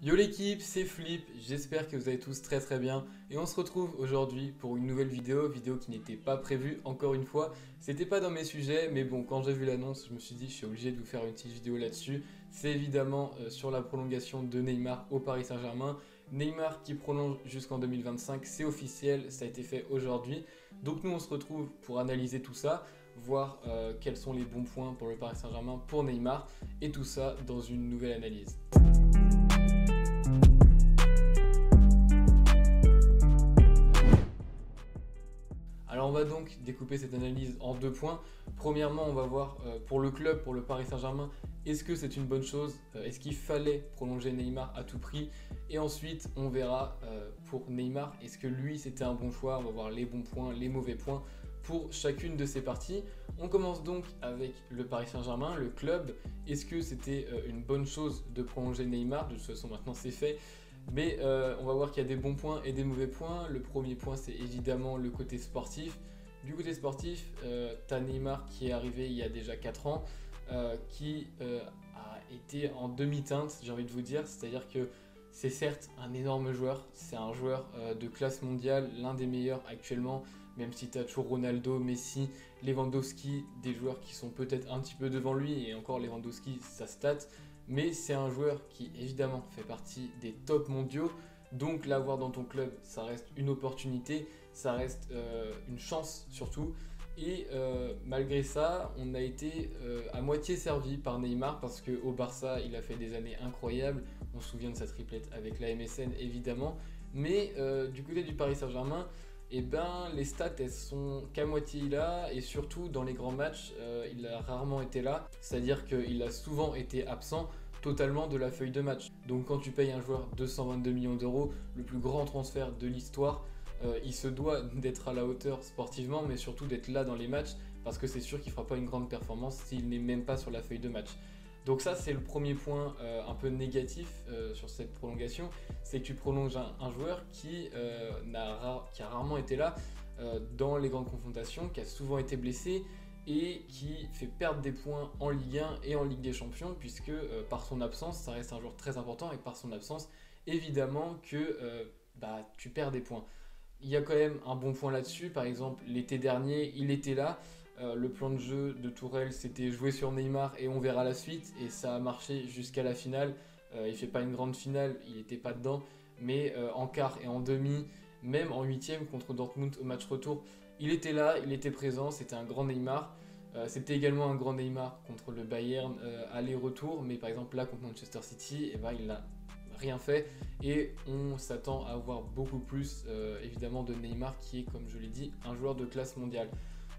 Yo l'équipe, c'est Flip, j'espère que vous allez tous très bien et on se retrouve aujourd'hui pour une nouvelle vidéo qui n'était pas prévue, encore une fois, c'était pas dans mes sujets mais bon quand j'ai vu l'annonce je me suis dit je suis obligé de vous faire une petite vidéo là-dessus. C'est évidemment sur la prolongation de Neymar au Paris Saint-Germain. Neymar qui prolonge jusqu'en 2025, c'est officiel, ça a été fait aujourd'hui. Donc nous on se retrouve pour analyser tout ça, voir quels sont les bons points pour le Paris Saint-Germain pour Neymar et tout ça dans une nouvelle analyse. Alors on va donc découper cette analyse en deux points. Premièrement, on va voir pour le club, pour le Paris Saint-Germain, est-ce que c'est une bonne chose? Est-ce qu'il fallait prolonger Neymar à tout prix? Et ensuite, on verra pour Neymar, est-ce que lui c'était un bon choix? On va voir les bons points, les mauvais points pour chacune de ces parties. On commence donc avec le Paris Saint-Germain, le club. Est-ce que c'était une bonne chose de prolonger Neymar? De toute façon, maintenant c'est fait. Mais on va voir qu'il y a des bons points et des mauvais points. Le premier point, c'est évidemment le côté sportif. Du côté sportif, t'as Neymar qui est arrivé il y a déjà 4 ans, qui a été en demi-teinte, j'ai envie de vous dire. C'est-à-dire que c'est certes un énorme joueur, c'est un joueur de classe mondiale, l'un des meilleurs actuellement, même si t'as toujours Ronaldo, Messi, Lewandowski, des joueurs qui sont peut-être un petit peu devant lui, et encore Lewandowski, ça stat. Mais c'est un joueur qui évidemment fait partie des tops mondiaux, donc l'avoir dans ton club, ça reste une opportunité, ça reste une chance surtout. Et malgré ça, on a été à moitié servi par Neymar parce qu'au Barça, il a fait des années incroyables. On se souvient de sa triplette avec la MSN évidemment. Mais du côté du Paris Saint-Germain, eh ben, les stats elles sont qu'à moitié là et surtout dans les grands matchs il a rarement été là, c'est-à-dire qu'il a souvent été absent totalement de la feuille de match. Donc quand tu payes un joueur 222 millions d'euros, le plus grand transfert de l'histoire, il se doit d'être à la hauteur sportivement mais surtout d'être là dans les matchs parce que c'est sûr qu'il ne fera pas une grande performance s'il n'est même pas sur la feuille de match. Donc ça c'est le premier point un peu négatif sur cette prolongation, c'est que tu prolonges un joueur qui a rarement été là dans les grandes confrontations, qui a souvent été blessé et qui fait perdre des points en Ligue 1 et en Ligue des Champions puisque par son absence, ça reste un joueur très important et par son absence, évidemment que tu perds des points. Il y a quand même un bon point là-dessus, par exemple l'été dernier il était là. Le plan de jeu de Tourelle c'était jouer sur Neymar et on verra la suite et ça a marché jusqu'à la finale. Il fait pas une grande finale, il n'était pas dedans, mais en quart et en demi, même en huitième contre Dortmund au match retour, il était là, il était présent, c'était un grand Neymar. C'était également un grand Neymar contre le Bayern aller-retour, mais par exemple là contre Manchester City, il n'a rien fait et on s'attend à avoir beaucoup plus évidemment de Neymar qui est, comme je l'ai dit, un joueur de classe mondiale.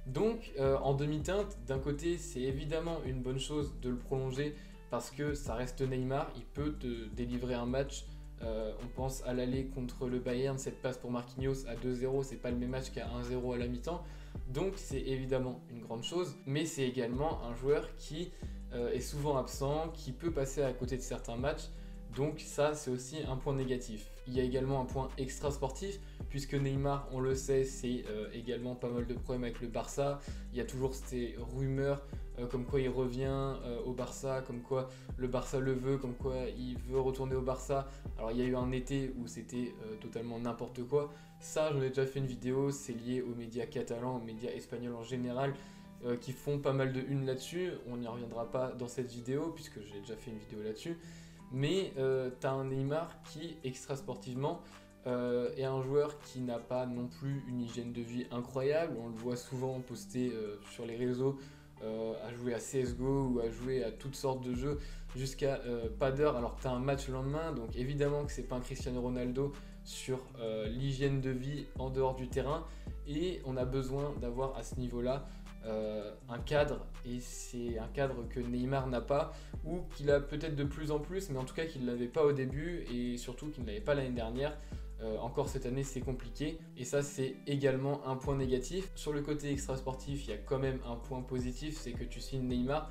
Donc en demi-teinte, d'un côté c'est évidemment une bonne chose de le prolonger parce que ça reste Neymar, il peut te délivrer un match. On pense à l'aller contre le Bayern, cette passe pour Marquinhos à 2-0, c'est pas le même match qu'à 1-0 à la mi-temps. Donc c'est évidemment une grande chose, mais c'est également un joueur qui est souvent absent, qui peut passer à côté de certains matchs. Donc ça c'est aussi un point négatif. Il y a également un point extra sportif puisque Neymar, on le sait, c'est également pas mal de problèmes avec le Barça. Il y a toujours ces rumeurs comme quoi il revient au Barça, comme quoi le Barça le veut, comme quoi il veut retourner au Barça. Alors il y a eu un été où c'était totalement n'importe quoi. Ça j'en ai déjà fait une vidéo, c'est lié aux médias catalans, aux médias espagnols en général. Qui font pas mal de une là-dessus. On n'y reviendra pas dans cette vidéo puisque j'ai déjà fait une vidéo là-dessus. Mais tu as un Neymar qui, extra sportivement, est un joueur qui n'a pas non plus une hygiène de vie incroyable. On le voit souvent poster sur les réseaux à jouer à CSGO ou à jouer à toutes sortes de jeux jusqu'à pas d'heure alors que tu as un match le lendemain. Donc évidemment que c'est pas un Cristiano Ronaldo sur l'hygiène de vie en dehors du terrain. Et on a besoin d'avoir à ce niveau-là un cadre, et c'est un cadre que Neymar n'a pas, ou qu'il a peut-être de plus en plus, mais en tout cas qu'il ne l'avait pas au début, et surtout qu'il ne l'avait pas l'année dernière. Encore cette année c'est compliqué, et ça c'est également un point négatif. Sur le côté extra sportif, il y a quand même un point positif, c'est que tu signes Neymar,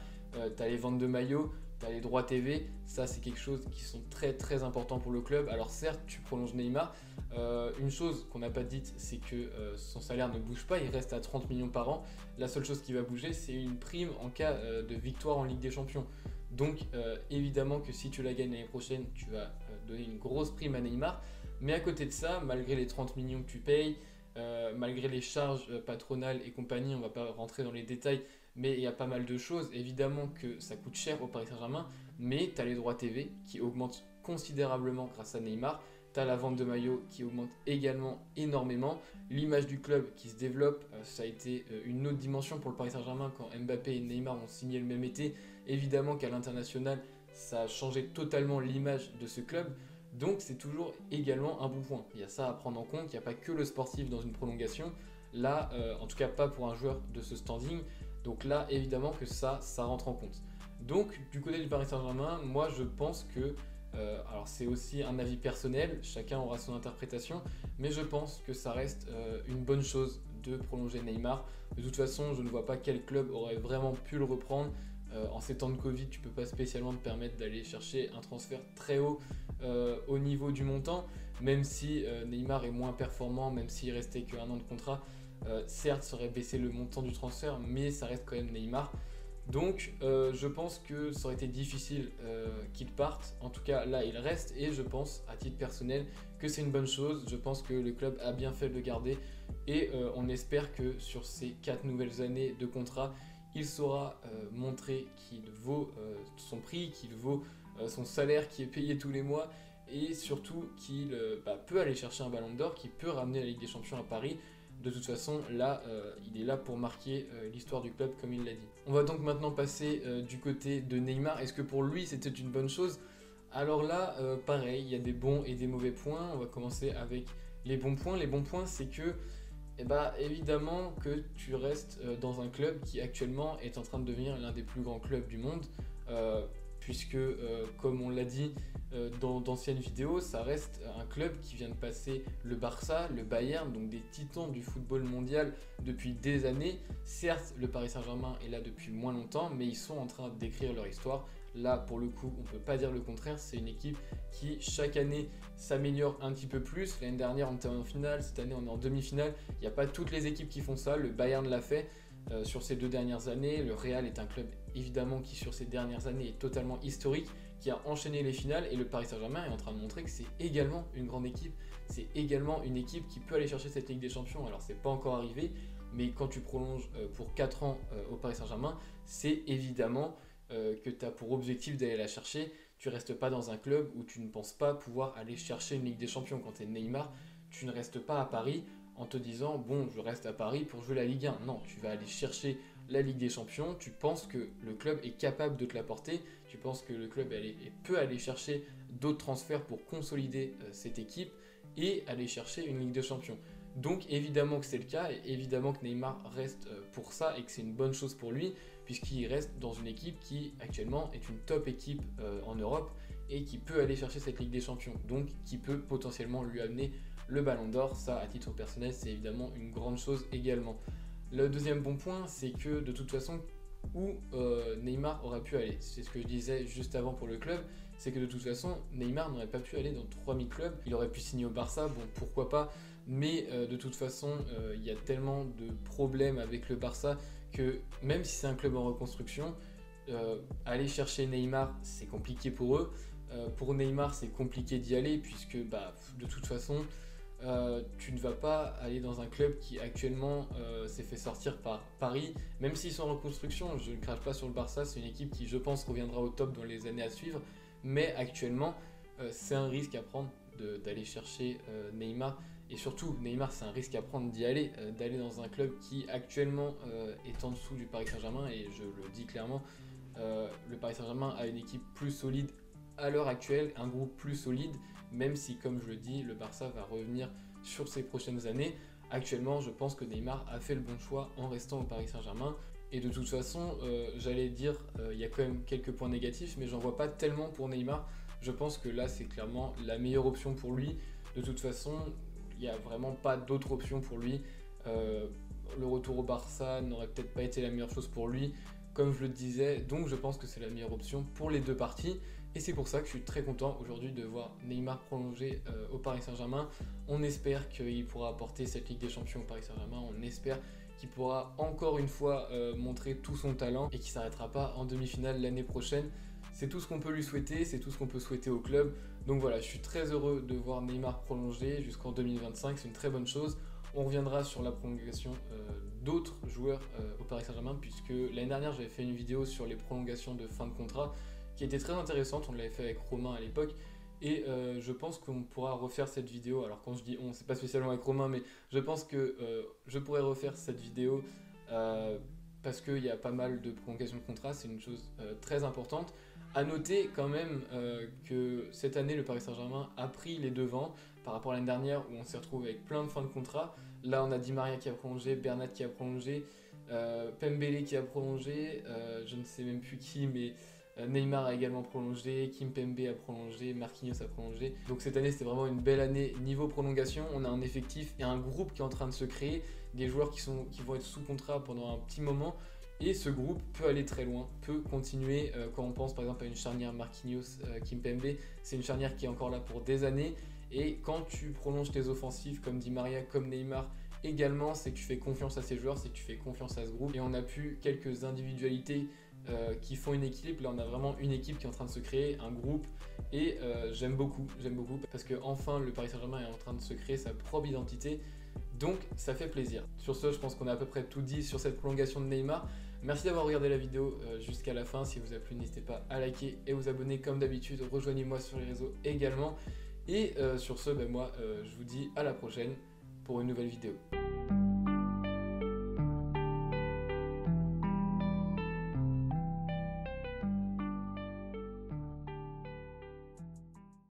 tu as les ventes de maillots, tu as les droits TV, ça c'est quelque chose qui sont très importants pour le club. Alors certes tu prolonges Neymar, une chose qu'on n'a pas dite c'est que son salaire ne bouge pas, il reste à 30 millions par an. La seule chose qui va bouger c'est une prime en cas de victoire en Ligue des Champions. Donc évidemment que si tu la gagnes l'année prochaine, tu vas donner une grosse prime à Neymar. Mais à côté de ça, malgré les 30 millions que tu payes, malgré les charges patronales et compagnie, on ne va pas rentrer dans les détails, mais il y a pas mal de choses. Évidemment que ça coûte cher au Paris Saint-Germain, mais tu as les droits TV qui augmentent considérablement grâce à Neymar. Tu as la vente de maillots qui augmente également énormément. L'image du club qui se développe, ça a été une autre dimension pour le Paris Saint-Germain quand Mbappé et Neymar ont signé le même été. Évidemment qu'à l'international, ça a changé totalement l'image de ce club. Donc c'est toujours également un bon point. Il y a ça à prendre en compte, il n'y a pas que le sportif dans une prolongation. Là, en tout cas pas pour un joueur de ce standing. Donc là, évidemment que ça rentre en compte. Donc du côté du Paris Saint-Germain, moi je pense que, alors c'est aussi un avis personnel, chacun aura son interprétation, mais je pense que ça reste une bonne chose de prolonger Neymar. De toute façon, je ne vois pas quel club aurait vraiment pu le reprendre. En ces temps de Covid, tu ne peux pas spécialement te permettre d'aller chercher un transfert très haut au niveau du montant, même si Neymar est moins performant, même s'il restait qu'un an de contrat. Certes, ça aurait baissé le montant du transfert, mais ça reste quand même Neymar. Donc, je pense que ça aurait été difficile qu'il parte. En tout cas, là, il reste et je pense, à titre personnel, que c'est une bonne chose. Je pense que le club a bien fait de le garder et on espère que sur ces 4 nouvelles années de contrat, il saura montrer qu'il vaut son prix, qu'il vaut son salaire qui est payé tous les mois et surtout qu'il peut aller chercher un ballon d'or, qu'il peut ramener la Ligue des Champions à Paris. De toute façon, là, il est là pour marquer l'histoire du club, comme il l'a dit. On va donc maintenant passer du côté de Neymar. Est-ce que pour lui, c'était une bonne chose? Alors là, pareil, il y a des bons et des mauvais points. On va commencer avec les bons points. Les bons points, c'est que, évidemment, que tu restes dans un club qui actuellement est en train de devenir l'un des plus grands clubs du monde. Puisque, comme on l'a dit dans d'anciennes vidéos, ça reste un club qui vient de passer le Barça, le Bayern, donc des titans du football mondial depuis des années. Certes, le Paris Saint-Germain est là depuis moins longtemps, mais ils sont en train d'écrire leur histoire. Là, pour le coup, on ne peut pas dire le contraire, c'est une équipe qui, chaque année, s'améliore un petit peu plus. L'année dernière, on était en finale, cette année, on est en demi-finale. Il n'y a pas toutes les équipes qui font ça, le Bayern l'a fait. Sur ces 2 dernières années, le Real est un club évidemment qui sur ces dernières années est totalement historique, qui a enchaîné les finales et le Paris Saint-Germain est en train de montrer que c'est également une grande équipe, c'est également une équipe qui peut aller chercher cette Ligue des Champions. Alors c'est pas encore arrivé, mais quand tu prolonges pour 4 ans au Paris Saint-Germain, c'est évidemment que tu as pour objectif d'aller la chercher. Tu restes pas dans un club où tu ne penses pas pouvoir aller chercher une Ligue des Champions. Quand tu es Neymar, tu ne restes pas à Paris en te disant bon, je reste à Paris pour jouer la Ligue 1. Non, tu vas aller chercher la Ligue des Champions, tu penses que le club est capable de te l'apporter, tu penses que le club peut aller chercher d'autres transferts pour consolider cette équipe et aller chercher une Ligue des Champions. Donc évidemment que c'est le cas, et évidemment que Neymar reste pour ça et que c'est une bonne chose pour lui, puisqu'il reste dans une équipe qui actuellement est une top équipe en Europe et qui peut aller chercher cette Ligue des Champions, donc qui peut potentiellement lui amener le ballon d'or. Ça, à titre personnel, c'est évidemment une grande chose également. Le deuxième bon point, c'est que de toute façon, où Neymar aurait pu aller, c'est ce que je disais juste avant pour le club, c'est que de toute façon, Neymar n'aurait pas pu aller dans 3000 clubs. Il aurait pu signer au Barça, bon pourquoi pas, mais de toute façon, il y a tellement de problèmes avec le Barça que même si c'est un club en reconstruction, aller chercher Neymar, c'est compliqué pour eux. Pour Neymar, c'est compliqué d'y aller puisque de toute façon, tu ne vas pas aller dans un club qui actuellement s'est fait sortir par Paris, même s'ils sont en reconstruction. Je ne crache pas sur le Barça, c'est une équipe qui je pense reviendra au top dans les années à suivre, mais actuellement c'est un risque à prendre d'aller chercher Neymar, et surtout Neymar c'est un risque à prendre d'aller dans un club qui actuellement est en dessous du Paris Saint-Germain, et je le dis clairement, le Paris Saint-Germain a une équipe plus solide à l'heure actuelle, un groupe plus solide, même si, comme je le dis, le Barça va revenir sur ces prochaines années. Actuellement, je pense que Neymar a fait le bon choix en restant au Paris Saint-Germain. Et de toute façon, j'allais dire, il y a quand même quelques points négatifs, mais j'en vois pas tellement pour Neymar. Je pense que là, c'est clairement la meilleure option pour lui. De toute façon, il n'y a vraiment pas d'autre option pour lui. Le retour au Barça n'aurait peut-être pas été la meilleure chose pour lui, comme je le disais. Donc je pense que c'est la meilleure option pour les deux parties. Et c'est pour ça que je suis très content aujourd'hui de voir Neymar prolonger au Paris Saint-Germain. On espère qu'il pourra apporter cette Ligue des Champions au Paris Saint-Germain. On espère qu'il pourra encore une fois montrer tout son talent et qu'il ne s'arrêtera pas en demi-finale l'année prochaine. C'est tout ce qu'on peut lui souhaiter, c'est tout ce qu'on peut souhaiter au club. Donc voilà, je suis très heureux de voir Neymar prolonger jusqu'en 2025, c'est une très bonne chose. On reviendra sur la prolongation d'autres joueurs au Paris Saint-Germain, puisque l'année dernière j'avais fait une vidéo sur les prolongations de fin de contrat qui était très intéressante, on l'avait fait avec Romain à l'époque, et je pense qu'on pourra refaire cette vidéo. Alors quand je dis on, c'est pas spécialement avec Romain, mais je pense que je pourrais refaire cette vidéo parce qu'il y a pas mal de prolongations de contrat, c'est une chose très importante. A noter quand même que cette année le Paris Saint-Germain a pris les devants par rapport à l'année dernière où on s'est retrouvé avec plein de fins de contrat. Là on a Di Maria qui a prolongé, Bernat qui a prolongé, Pembele qui a prolongé, je ne sais même plus qui, mais Neymar a également prolongé, Kimpembe a prolongé, Marquinhos a prolongé. Donc cette année c'était vraiment une belle année niveau prolongation. On a un effectif et un groupe qui est en train de se créer, des joueurs qui vont être sous contrat pendant un petit moment. Et ce groupe peut aller très loin, peut continuer. Quand on pense par exemple à une charnière Marquinhos-Kimpembe, c'est une charnière qui est encore là pour des années. Et quand tu prolonges tes offensifs comme Di Maria, comme Neymar également, c'est que tu fais confiance à ces joueurs, c'est que tu fais confiance à ce groupe. Et on a pu quelques individualités qui font une équipe. Là on a vraiment une équipe qui est en train de se créer, un groupe. Et j'aime beaucoup parce que enfin le Paris Saint-Germain est en train de se créer sa propre identité. Donc ça fait plaisir. Sur ce, je pense qu'on a à peu près tout dit sur cette prolongation de Neymar. Merci d'avoir regardé la vidéo jusqu'à la fin. Si elle vous a plu, n'hésitez pas à liker et vous abonner comme d'habitude. Rejoignez-moi sur les réseaux également. Et sur ce, moi je vous dis à la prochaine pour une nouvelle vidéo.